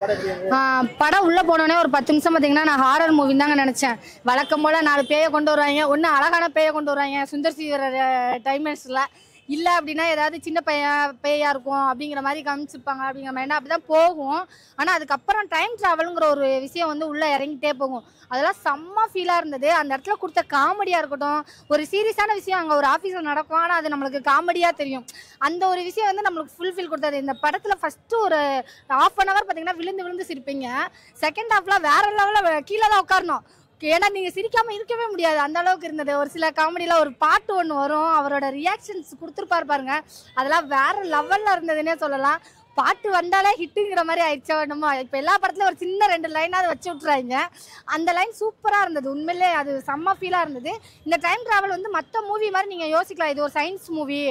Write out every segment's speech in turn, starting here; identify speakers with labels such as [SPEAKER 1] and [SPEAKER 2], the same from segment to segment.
[SPEAKER 1] படம் உள்ள போனோடனே ஒரு 10 நிமிஷம் பார்த்தீங்கன்னா நான் ஹாரர் மூவி தாங்க நினைச்சேன். வழக்கம் போல 4 பேயை கொண்டு வருவாங்க, ஒன்று அழகான பேயை கொண்டு வருவாங்க சுந்தர் சி டைமண்ட்ஸில், இல்லை அப்படின்னா ஏதாவது சின்ன பேயா இருக்கும் அப்படிங்கிற மாதிரி காமிச்சிருப்பாங்க. அப்படிங்கிற மாதிரி அப்படிதான் போகும். ஆனால் அதுக்கப்புறம் டைம் ட்ராவலுங்கிற ஒரு விஷயம் வந்து உள்ளே இறங்கிட்டே போகும். அதெல்லாம் செம்ம ஃபீலாக இருந்தது. அந்த இடத்துல கொடுத்த காமெடியாக இருக்கட்டும், ஒரு சீரியஸான விஷயம் அங்கே ஒரு ஆஃபீஸில் நடக்கும், ஆனால் அது நம்மளுக்கு காமெடியாக தெரியும். அந்த ஒரு விஷயம் வந்து நம்மளுக்கு ஃபுல்ஃபில் கொடுத்தது. இந்த படத்தில் ஃபஸ்ட்டு ஒரு ½ அன் ஹவர் பார்த்தீங்கன்னா விழுந்து விழுந்து சிரிப்பீங்க. செகண்ட் ஹாஃப்லாம் வேற லெவலில் கீழே தான் உட்காரணும். ஏன்னா நீங்கள் சிரிக்காமல் இருக்கவே முடியாது, அந்த அளவுக்கு இருந்தது. ஒரு சில காமெடியில் ஒரு பாட்டு ஒன்று வரும், அவரோட ரியாக்ஷன்ஸ் கொடுத்துருப்பாரு பாருங்க, அதெல்லாம் வேற லெவலில் இருந்ததுன்னே சொல்லலாம். பாட்டு வந்தாலே ஹிட்டுங்கிற மாதிரி ஆயிடுச்சா நம்ம. இப்போ எல்லா படத்துலையும் ஒரு சின்ன 2 லைனாவது வச்சு விட்றாங்க. அந்த லைன் சூப்பராக இருந்தது. உண்மையிலே அது செம்ம ஃபீலாக இருந்தது. இந்த டைம் ட்ராவல் வந்து மற்ற மூவி மாதிரி நீங்கள் யோசிக்கலாம், இது ஒரு சயின்ஸ் மூவி,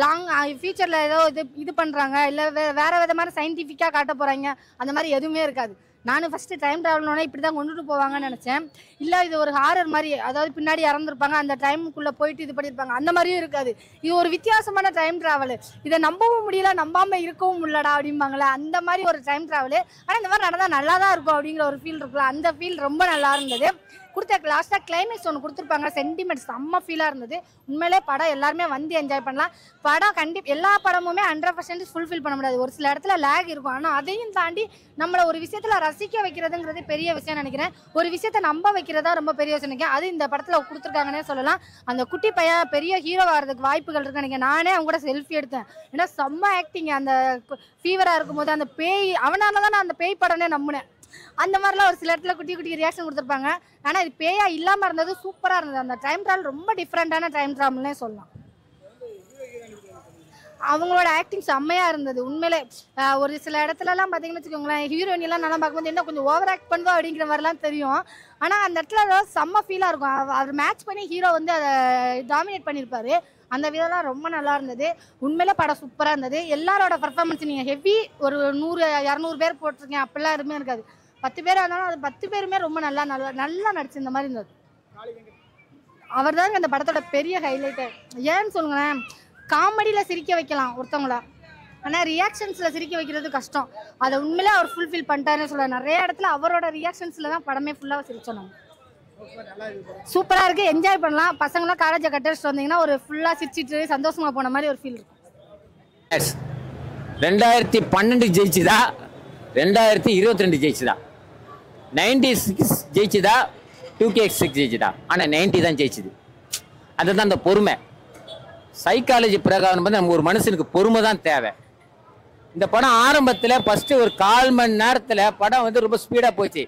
[SPEAKER 1] லாங் ஃபியூச்சரில் ஏதோ இது பண்ணுறாங்க, இல்லை வேறு விதமான சயின்டிஃபிக்காக காட்ட போகிறாங்க, அந்த மாதிரி எதுவுமே இருக்காது. நானும் ஃபஸ்ட்டு டைம் ட்ராவல்னோட இப்படி தான் கொண்டுட்டு போவாங்கன்னு நினச்சேன். இல்லை இது ஒரு ஹாரர் மாதிரி, அதாவது பின்னாடி இறந்துருப்பாங்க, அந்த டைமுக்குள்ளே போயிட்டு இது பண்ணியிருப்பாங்க, அந்த மாதிரியும் இருக்காது. இது ஒரு வித்தியாசமான டைம் ட்ராவல். இதை நம்பவும் முடியல, நம்பாமல் இருக்கவும் முடியலடா அப்படிம்பாங்களே, அந்த மாதிரி ஒரு டைம் ட்ராவல். ஆனால் இந்த மாதிரி நடந்தால் நல்லா தான் இருக்கும் அப்படிங்கிற ஒரு ஃபீல் இருக்குல்ல, அந்த ஃபீல் ரொம்ப நல்லா இருந்தது. கொடுத்த லாஸ்ட்டாக கிளைமேக்ஸ் ஒன்று கொடுத்துருப்பாங்க, சென்டிமெண்ட் செம்ம ஃபீலாக இருந்தது. உண்மையிலே படம் எல்லாருமே வந்து என்ஜாய் பண்ணலாம். படம் எல்லா படமுமே 100% ஃபுல்ஃபில் பண்ண முடியாது, ஒரு சில இடத்துல லேக் இருக்கும். ஆனால் அதையும் தாண்டி நம்மளை ஒரு விஷயத்தில் ரசிக்க வைக்கிறதுங்கிறது பெரிய விஷயம் நினைக்கிறேன். ஒரு விஷயத்தை நம்ப வைக்கிறதா ரொம்ப பெரிய விஷயம் நினைக்கிறேன். அது இந்த படத்தில் கொடுத்துருக்காங்கன்னே சொல்லலாம். அந்த குட்டி பையன் பெரிய ஹீரோ ஆகிறதுக்கு வாய்ப்புகள் இருக்குன்னு நினைக்கிறேன். நானே அவங்க கூட செல்ஃபி எடுத்தேன். ஏன்னா செம்ம ஆக்டிங். அந்த ஃபீவராக இருக்கும்போது அந்த பேய், அவனால தான் நான் அந்த பேய் படம்னே நம்பினேன். அந்த மாதிரிலாம் ஒரு சில இடத்துல குட்டி குட்டி ரியாக்ஷன் கொடுத்துருப்பாங்க. ஆனால் இது பேயா இல்லாமல் இருந்தது, சூப்பராக இருந்தது. அந்த டைம் ட்ராவல் ரொம்ப டிஃப்ரெண்ட்டான டைம் ட்ராவல்னே சொல்லலாம். அவங்களோட ஆக்டிங் செம்மையாக இருந்தது உண்மையிலே. ஒரு சில இடத்துலலாம் பார்த்தீங்கன்னு வச்சுக்கோங்களேன், ஹீரோயினெல்லாம் நல்லா பார்க்கும்போது என்ன கொஞ்சம் ஓவர் ஆக்ட் பண்ணுவா அப்படிங்கிற மாதிரிலாம் தெரியும். ஆனால் அந்த இடத்துல ஏதாவது செம்ம ஃபீலாக இருக்கும். அவர் மேட்ச் பண்ணி ஹீரோ வந்து அதை டாமினேட் பண்ணியிருப்பாரு. அந்த விதம்லாம் ரொம்ப நல்லா இருந்தது. உண்மையிலே படம் சூப்பராக இருந்தது. எல்லாரோட பர்ஃபார்மன்ஸ் நீங்கள் ஹெவி ஒரு 100-200 பேர் போட்டிருக்கேன் அப்படிலாம் எதுவுமே இருக்காது. 10 பேர் இருந்தாலும் அது 10 பேருமே ரொம்ப நல்லா நடிச்சு இந்த மாதிரி இருந்தது. அவர் தாங்க அந்த படத்தோட பெரிய ஹைலைட்டு. ஏன்னு சொல்லுங்களேன், காமெடியில் சிரிக்க வைக்கலாம் ஒருத்தவங்கள, ஆனால் ரியாக்ஷன்ஸில் சிரிக்க வைக்கிறது கஷ்டம். அதை உண்மையிலே அவர் ஃபுல்ஃபில் பண்ணிட்டாருன்னு சொல்ல. நிறைய இடத்துல அவரோட ரியாக்ஷன்ஸில் தான் படமே ஃபுல்லாக சிரிச்சோம். நம்ம சூப்பராக இருக்குது, என்ஜாய் பண்ணலாம். பசங்களாம் காலேஜை கட்டடிச்சிட்டு வந்தீங்கன்னா ஒரு ஃபுல்லாக சிரிச்சிட்டு சந்தோஷமாக போன மாதிரி ஒரு ஃபீல் இருக்கும்.
[SPEAKER 2] 2012 ஜெயிச்சுதா, 2022 ஜெயிச்சுதா, 96 ஜெயிச்சுதா, 2K6 ஜெயிச்சுதா, ஆனால் 90 தான் ஜெயிச்சுது. அதுதான் அந்த பொறுமை. சைக்காலஜி பிரகாரம் வந்து நம்ம ஒரு மனுஷனுக்கு பொறுமை தான் தேவை. இந்த படம் ஆரம்பத்தில் ஃபஸ்ட்டு ஒரு 1/4 மணி நேரத்தில் படம் வந்து ரொம்ப ஸ்பீடாக போச்சு.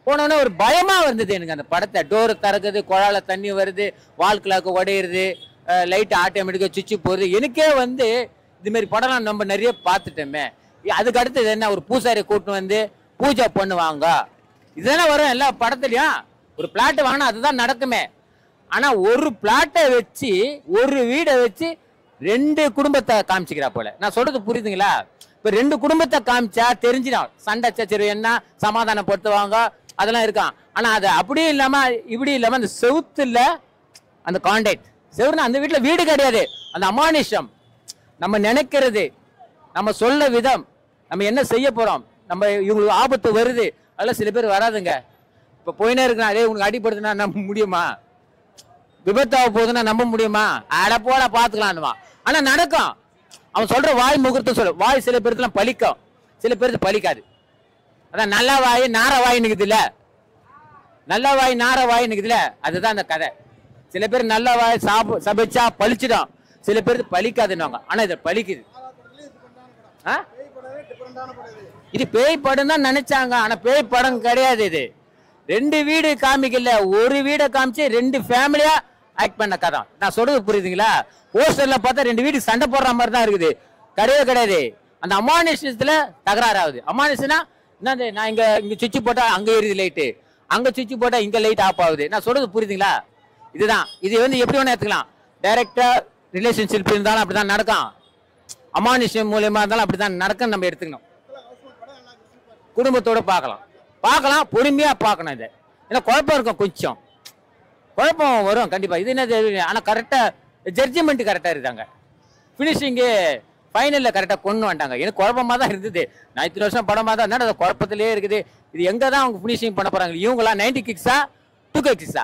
[SPEAKER 2] போனோடனே ஒரு பயமாக இருந்தது எனக்கு. அந்த படத்தை டோர் திறக்குது, குழால தண்ணி வருது, வால் கிளாக்கு உடையிறது, லைட்டு ஆட்டோமேட்டிக்காக சுவிட்சு போகுது. எனக்கே வந்து இதுமாரி படம்லாம் நம்ம நிறைய பார்த்துட்டோமே. அதுக்கு அடுத்தது என்ன, ஒரு பூசாரி கூட்டு வந்து பூஜை பண்ணுவாங்க, இதெல்லாம் வரும் எல்லா படத்துலையும். ஒரு பிளாட்டு வாங்கினா அதுதான் நடக்குமே. ஆனால் ஒரு பிளாட்டை வச்சு, ஒரு வீடை வச்சு 2 குடும்பத்தை காமிச்சிக்கிறா போல. நான் சொல்றது புரியுதுங்களா? இப்போ 2 குடும்பத்தை காமிச்சா தெரிஞ்சிடும், சண்டை சச்சரவு என்ன, சமாதானப்படுத்துவாங்க, அதெல்லாம் இருக்கான். ஆனால் அது அப்படியும் இல்லாமல் இப்படி இல்லாமல் அந்த செவுத்துல அந்த கான்டாக்ட் செவுருனா அந்த வீட்டில் வீடு கிடையாது. அந்த அமானுஷம், நம்ம நினைக்கிறது, நம்ம சொல்ல விதம், நம்ம என்ன செய்ய போகிறோம், நம்ம இவங்களுக்கு ஆபத்து வருது, அதெல்லாம் சில பேர் வராதுங்க. இப்போ போயினே இருக்கிறான், அதே உனக்கு அடிப்படுதுன்னா நம்ப முடியுமா? விபத்தாக போகுதுன்னா நம்ப முடியுமா? அட போட பார்த்துக்கலான்னுவான். ஆனால் நடக்கும். அவன் சொல்கிற வாய் முகூர்த்தம் சொல்ல வாய் சில பேருக்குலாம் பலிக்கும், சில பேருக்கு பலிக்காது. அதான் நல்ல வாய் நார வாய் நிற்குதுல்ல, நல்ல வாய் நார வாய் நிற்குதுல்ல, அதுதான் அந்த கதை. சில பேர் நல்ல வாய் சபிச்சா பழிச்சிடும், சில பேருக்கு பலிக்காதுன்னுவாங்க. ஆனால் இது பலிக்குது. இது பேய் படம் தான் நினைச்சாங்க, ஆனால் பேய் படம் கிடையாது. இது 2 வீடு காமிக்கல, ஒரு வீடை காமிச்சு 2 ஃபேமிலியா ஆக்ட் பண்ண கதை. நான் சொல்றது புரியுதுங்களா? போஸ்டர்ல பார்த்தா 2 வீடு சண்டை போடுற மாதிரி தான் இருக்குது, கிடையவே கிடையாது. அந்த அமானுஷத்துல தகராறு ஆகுது. அமானுஷனா என்னது, நான் இங்க சுவிட்ச் போட்டா அங்க எரியுது லைட்டு, அங்க சுவிட்ச் போட்டா இங்க லைட் ஆஃப் ஆகுது. நான் சொல்றது புரியுதுங்களா? இதுதான். இது வந்து எப்படி வேணா எடுத்துக்கலாம். டைரக்டா ரிலேஷன்ஷிப் இருந்தாலும் அப்படிதான் நடக்கும், அமானுஷம் மூலியமா இருந்தாலும் அப்படிதான் நடக்கும். நம்ம எடுத்துக்கணும், குடும்பத்தோட பார்க்கலாம், பொறுமையா பார்க்கணும். இதை ஏன்னா குழப்பம் இருக்கும், கொஞ்சம் குழப்பம் வரும் கண்டிப்பா. இது என்ன, ஆனா கரெக்டா ஜட்ஜ்மெண்ட் கரெக்டா இருக்காங்க. ஃபினிஷிங்கு ஃபைனலில் கரெக்டாக கொண்டு வந்துட்டாங்க. எனக்கு குழப்பமாக தான் இருந்தது. நான் இத்தனை வருஷம் படமாக தான் இருந்தால் அது குழப்பத்திலே இருக்குது. இது எங்கே தான் அவங்க ஃபினிஷிங் பண்ண போகிறாங்க? இவங்களா 90 கிக்ஸா 2K கிக்ஸா?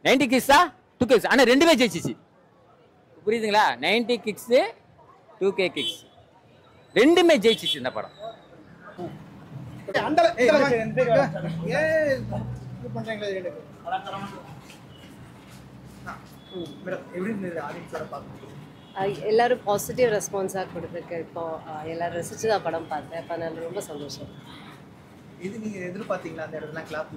[SPEAKER 2] 90 கிக்ஸா 2K kicks? ஆனால் ரெண்டுமே ஜெயிச்சிச்சு. புரியுதுங்களா? 90 கிக்ஸு 2K கிக்ஸ் ரெண்டுமே ஜெயிச்சிச்சு இந்த படம்.
[SPEAKER 3] எல்லாரும் பாசிட்டிவ் ரெஸ்பான்ஸாக கொடுத்துருக்கு. இப்போ எல்லாரும் ரசிச்சு தான் படம் பார்த்தேன். இப்போ நான் ரொம்ப சந்தோஷம்.
[SPEAKER 4] இது நீங்கள் எதிர்பார்த்தீங்களா அந்த இடத்துல கிளாப்?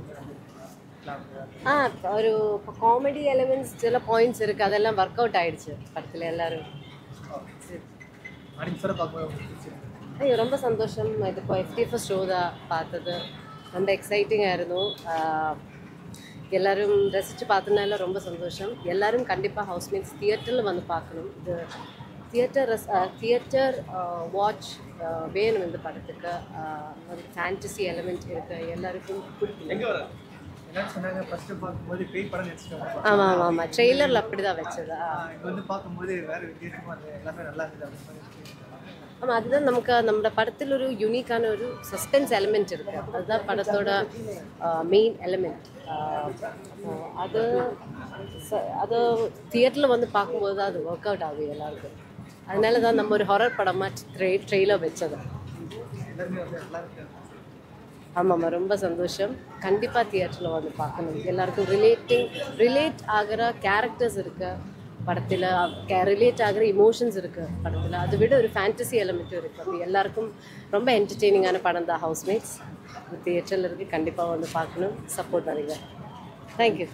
[SPEAKER 3] ஒரு இப்போ காமெடி எலிமெண்ட்ஸ் சில பாயிண்ட்ஸ் இருக்குது, அதெல்லாம் ஒர்க் அவுட் ஆகிடுச்சு படத்தில் எல்லாரும். ஐயோ ரொம்ப சந்தோஷம். இது இப்போ FTF ஷோ தான் பார்த்தது, ரொம்ப எக்ஸைட்டிங்காக இருந்தோம். எல்லோரும் ரசித்து பார்த்தனால ரொம்ப சந்தோஷம். எல்லோரும் கண்டிப்பாக ஹவுஸ்மேட்ஸ் தியேட்டரில் வந்து பார்க்கணும். இது தியேட்டர் வாட்ச் வேணும் இந்த படத்துக்கு. ஒரு ஃபேண்டசி எலிமெண்ட் இருக்குது, எல்லாருக்கும் பிடிக்கும். ஆமாம் ட்ரெய்லரில் அப்படி தான் வச்சதா. ஆமாம், அதுதான் நமக்கு நம்மளோட படத்தில் ஒரு யூனிக்கான ஒரு சஸ்பென்ஸ் எலிமெண்ட் இருக்குது. அதுதான் படத்தோட மெயின் எலிமெண்ட். அது தியேட்டரில் வந்து பார்க்கும்போது தான் அது ஒர்க் அவுட் ஆகும் எல்லாருக்கும். அதனால தான் நம்ம ஒரு ஹாரர் படமாக ட்ரெய்லர் வச்சது. ஆமாம்மா, ரொம்ப சந்தோஷம். கண்டிப்பாக தியேட்டரில் வந்து பார்க்கணும். எல்லாருக்கும் ரிலேட் ஆகிற கேரக்டர்ஸ் இருக்குது படத்தில், ரிலேட் ஆகிற இமோஷன்ஸ் இருக்குது படத்தில். அதை விட ஒரு ஃபேண்டசி எலிமெண்ட்டும் இருக்குது. அப்படி எல்லாருக்கும் ரொம்ப என்டர்டெய்னிங்கான படம் தான் ஹவுஸ்மேட்ஸ். தியேட்டரில் இருக்குது, கண்டிப்பாக வந்து பார்க்கணும். சப்போர்ட் பண்ணுங்க. தேங்க்யூ.